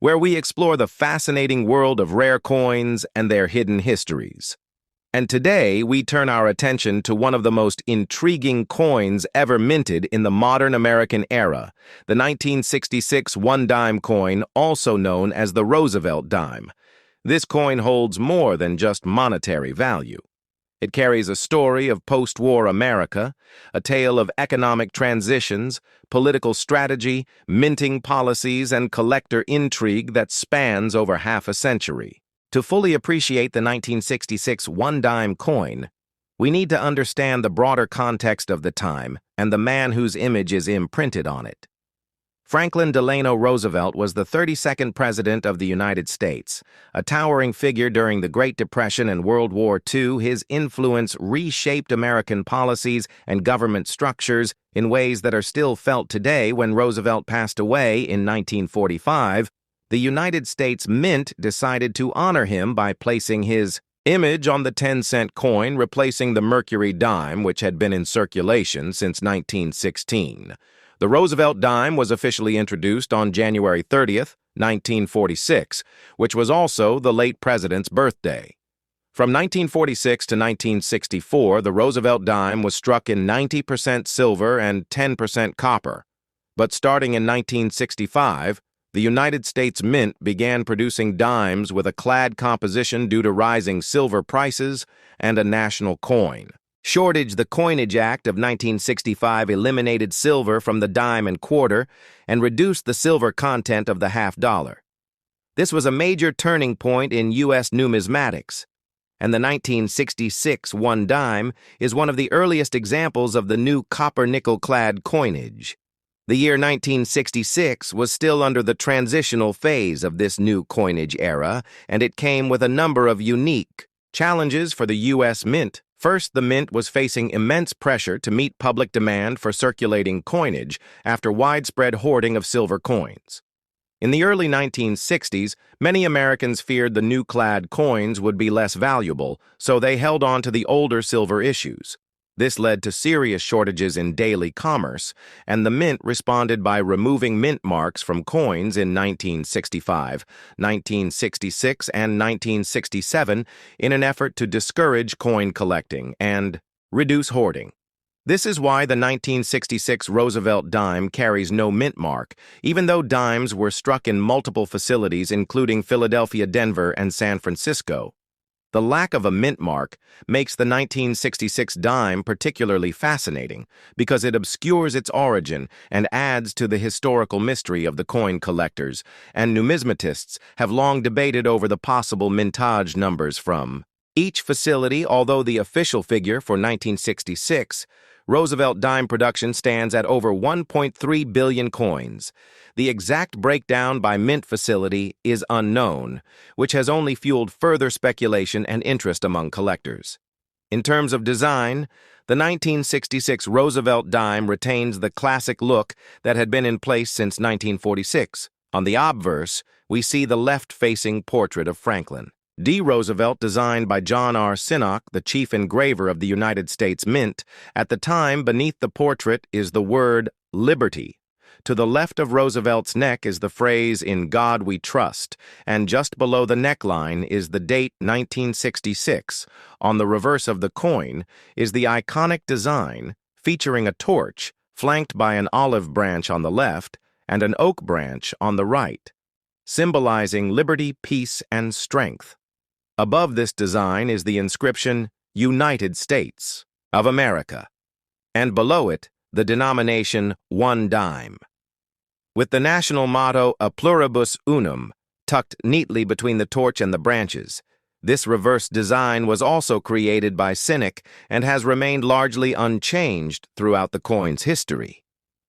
where we explore the fascinating world of rare coins and their hidden histories. And today, we turn our attention to one of the most intriguing coins ever minted in the modern American era, the 1966 one-dime coin, also known as the Roosevelt Dime. This coin holds more than just monetary value. It carries a story of post-war America, a tale of economic transitions, political strategy, minting policies, and collector intrigue that spans over half a century. To fully appreciate the 1966 one-dime coin, we need to understand the broader context of the time and the man whose image is imprinted on it. Franklin Delano Roosevelt was the 32nd President of the United States. A towering figure during the Great Depression and World War II, his influence reshaped American policies and government structures in ways that are still felt today. When Roosevelt passed away in 1945, the United States Mint decided to honor him by placing his image on the 10-cent coin, replacing the Mercury dime, which had been in circulation since 1916. The Roosevelt dime was officially introduced on January 30th, 1946, which was also the late president's birthday. From 1946 to 1964, the Roosevelt dime was struck in 90% silver and 10% copper. But starting in 1965, the United States Mint began producing dimes with a clad composition due to rising silver prices and a national coin. The Coinage Act of 1965 eliminated silver from the dime and quarter and reduced the silver content of the half-dollar. This was a major turning point in U.S. numismatics, and the 1966 one dime is one of the earliest examples of the new copper-nickel-clad coinage. The year 1966 was still under the transitional phase of this new coinage era, and it came with a number of unique challenges for the U.S. Mint. First, the Mint was facing immense pressure to meet public demand for circulating coinage after widespread hoarding of silver coins. In the early 1960s, many Americans feared the new clad coins would be less valuable, so they held on to the older silver issues. This led to serious shortages in daily commerce, and the Mint responded by removing mint marks from coins in 1965, 1966, and 1967 in an effort to discourage coin collecting and reduce hoarding. This is why the 1966 Roosevelt dime carries no mint mark, even though dimes were struck in multiple facilities including Philadelphia, Denver, and San Francisco. The lack of a mint mark makes the 1966 dime particularly fascinating because it obscures its origin and adds to the historical mystery of the coin collectors, and numismatists have long debated over the possible mintage numbers from each facility. Although the official figure for 1966 Roosevelt dime production stands at over 1.3 billion coins. The exact breakdown by mint facility is unknown, which has only fueled further speculation and interest among collectors. In terms of design, the 1966 Roosevelt dime retains the classic look that had been in place since 1946. On the obverse, we see the left-facing portrait of Franklin D. Roosevelt, designed by John R. Sinnock, the chief engraver of the United States Mint. At the time, beneath the portrait is the word Liberty. To the left of Roosevelt's neck is the phrase "In God We Trust," and just below the neckline is the date 1966. On the reverse of the coin is the iconic design featuring a torch flanked by an olive branch on the left and an oak branch on the right, symbolizing liberty, peace, and strength. Above this design is the inscription "United States of America," and below it the denomination one dime. With the national motto "A pluribus unum" tucked neatly between the torch and the branches, this reverse design was also created by Sinnock and has remained largely unchanged throughout the coin's history.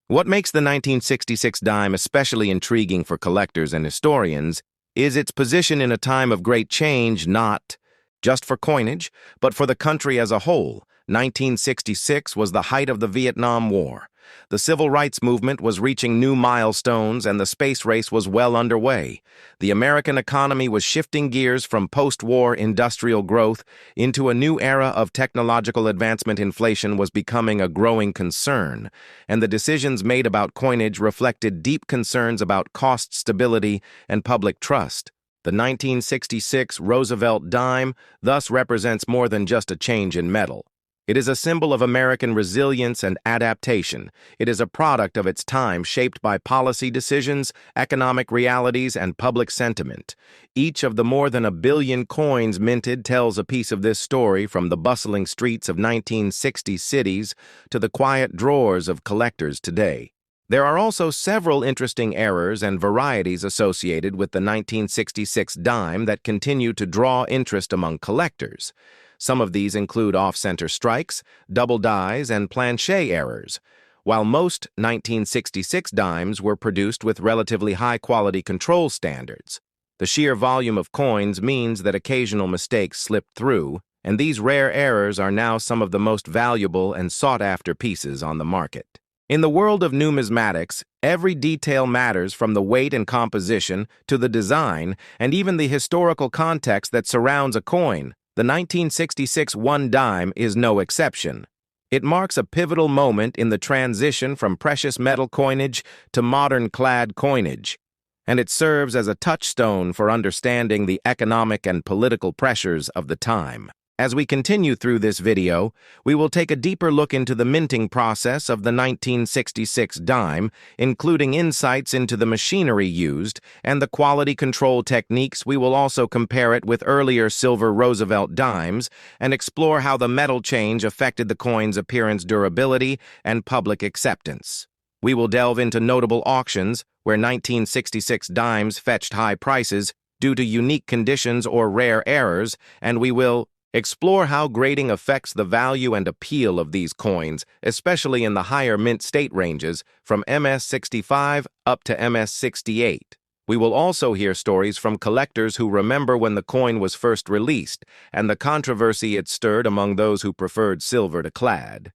What makes the 1966 dime especially intriguing for collectors and historians is its position in a time of great change, not just for coinage, but for the country as a whole. 1966 was the height of the Vietnam War, The civil rights movement was reaching new milestones and the space race was well underway. The American economy was shifting gears from post-war industrial growth into a new era of technological advancement. Inflation was becoming a growing concern, and the decisions made about coinage reflected deep concerns about cost stability and public trust. The 1966 Roosevelt Dime thus represents more than just a change in metal. It is a symbol of American resilience and adaptation. It is a product of its time, shaped by policy decisions, economic realities, and public sentiment. Each of the more than 1 billion coins minted tells a piece of this story, from the bustling streets of 1960 cities to the quiet drawers of collectors today. There are also several interesting errors and varieties associated with the 1966 dime that continue to draw interest among collectors. Some of these include off-center strikes, double dies, and planchet errors. While most 1966 dimes were produced with relatively high-quality control standards, the sheer volume of coins means that occasional mistakes slip through, and these rare errors are now some of the most valuable and sought-after pieces on the market. In the world of numismatics, every detail matters, from the weight and composition to the design and even the historical context that surrounds a coin. The 1966 one dime is no exception. It marks a pivotal moment in the transition from precious metal coinage to modern clad coinage, and it serves as a touchstone for understanding the economic and political pressures of the time. As we continue through this video, we will take a deeper look into the minting process of the 1966 dime, including insights into the machinery used and the quality control techniques. We will also compare it with earlier silver Roosevelt dimes and explore how the metal change affected the coin's appearance, durability, and public acceptance. We will delve into notable auctions where 1966 dimes fetched high prices due to unique conditions or rare errors, and we will explore how grading affects the value and appeal of these coins, especially in the higher mint state ranges from MS-65 up to MS-68. We will also hear stories from collectors who remember when the coin was first released and the controversy it stirred among those who preferred silver to clad.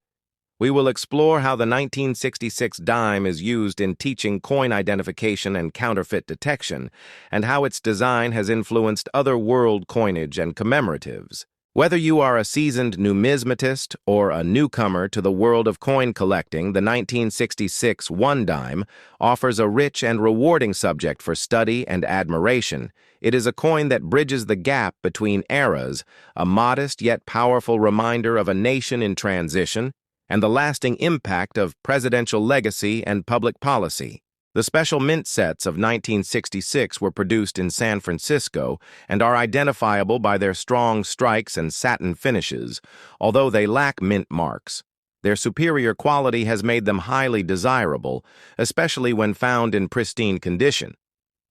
We will explore how the 1966 dime is used in teaching coin identification and counterfeit detection, and how its design has influenced other world coinage and commemoratives. Whether you are a seasoned numismatist or a newcomer to the world of coin collecting, the 1966 one dime offers a rich and rewarding subject for study and admiration. It is a coin that bridges the gap between eras, a modest yet powerful reminder of a nation in transition, and the lasting impact of presidential legacy and public policy. The special mint sets of 1966 were produced in San Francisco and are identifiable by their strong strikes and satin finishes, although they lack mint marks. Their superior quality has made them highly desirable, especially when found in pristine condition.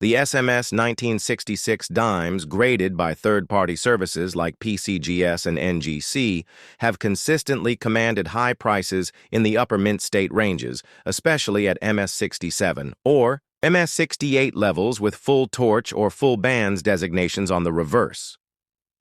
The SMS 1966 dimes, graded by third-party services like PCGS and NGC, have consistently commanded high prices in the upper mint state ranges, especially at MS-67 or MS-68 levels with full torch or full bands designations on the reverse.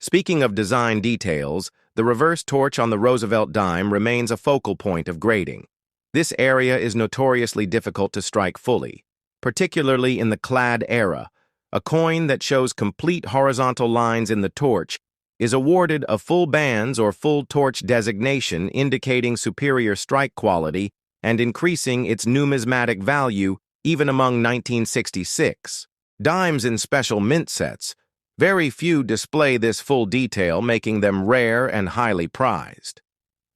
Speaking of design details, the reverse torch on the Roosevelt dime remains a focal point of grading. This area is notoriously difficult to strike fully, particularly in the clad era. A coin that shows complete horizontal lines in the torch is awarded a full bands or full torch designation, indicating superior strike quality and increasing its numismatic value even among 1966 dimes in special mint sets. Very few display this full detail, making them rare and highly prized.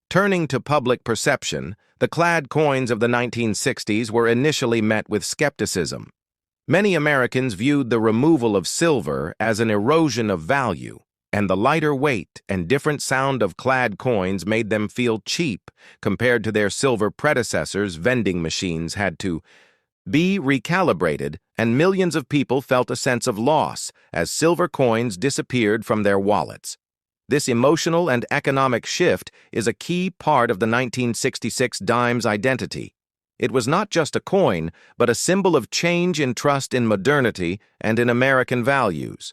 Turning to public perception, the clad coins of the 1960s were initially met with skepticism. Many Americans viewed the removal of silver as an erosion of value, and the lighter weight and different sound of clad coins made them feel cheap compared to their silver predecessors. Vending machines had to be recalibrated, and millions of people felt a sense of loss as silver coins disappeared from their wallets. This emotional and economic shift is a key part of the 1966 dime's identity. It was not just a coin, but a symbol of change in trust in modernity and in American values.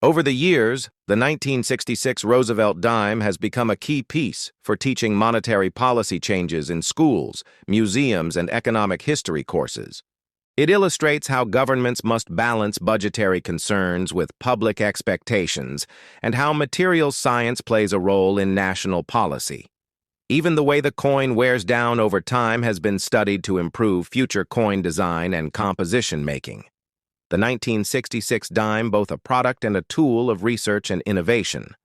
Over the years, the 1966 Roosevelt Dime has become a key piece for teaching monetary policy changes in schools, museums, and economic history courses. It illustrates how governments must balance budgetary concerns with public expectations and how materials science plays a role in national policy. Even the way the coin wears down over time has been studied to improve future coin design and composition making. The 1966 dime both a product and a tool of research and innovation.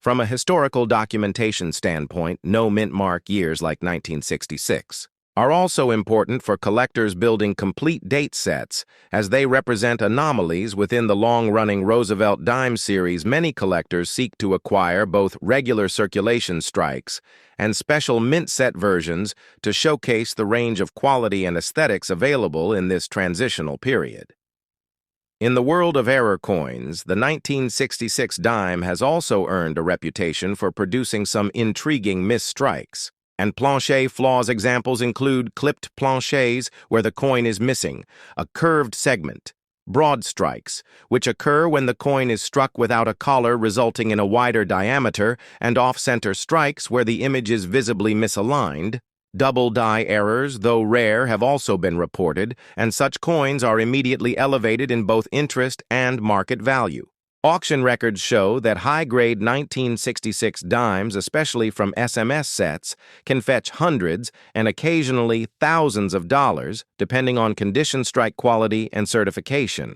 From a historical documentation standpoint, no mint mark years like 1966 are also important for collectors building complete date sets, as they represent anomalies within the long-running Roosevelt Dime series. Many collectors seek to acquire both regular circulation strikes and special mint set versions to showcase the range of quality and aesthetics available in this transitional period. In the world of error coins, the 1966 dime has also earned a reputation for producing some intriguing misstrikes. And planche flaws examples include clipped planches where the coin is missing, a curved segment, broad strikes, which occur when the coin is struck without a collar resulting in a wider diameter, and off-center strikes where the image is visibly misaligned. Double die errors, though rare, have also been reported, and such coins are immediately elevated in both interest and market value. Auction records show that high-grade 1966 dimes, especially from SMS sets, can fetch hundreds and occasionally thousands of dollars, depending on condition, strike quality, and certification.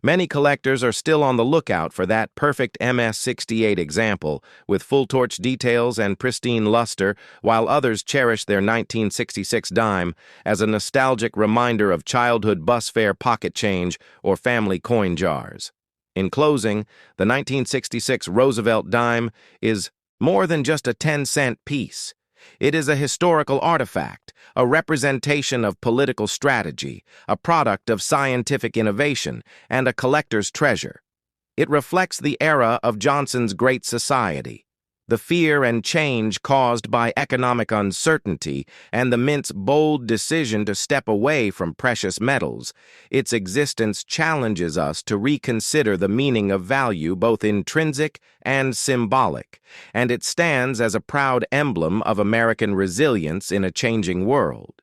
Many collectors are still on the lookout for that perfect MS-68 example, with full torch details and pristine luster, while others cherish their 1966 dime as a nostalgic reminder of childhood bus fare pocket change or family coin jars. In closing, the 1966 Roosevelt Dime is more than just a 10-cent piece. It is a historical artifact, a representation of political strategy, a product of scientific innovation, and a collector's treasure. It reflects the era of Johnson's Great Society, the fear and change caused by economic uncertainty, and the mint's bold decision to step away from precious metals. Its existence challenges us to reconsider the meaning of value, both intrinsic and symbolic, and it stands as a proud emblem of American resilience in a changing world.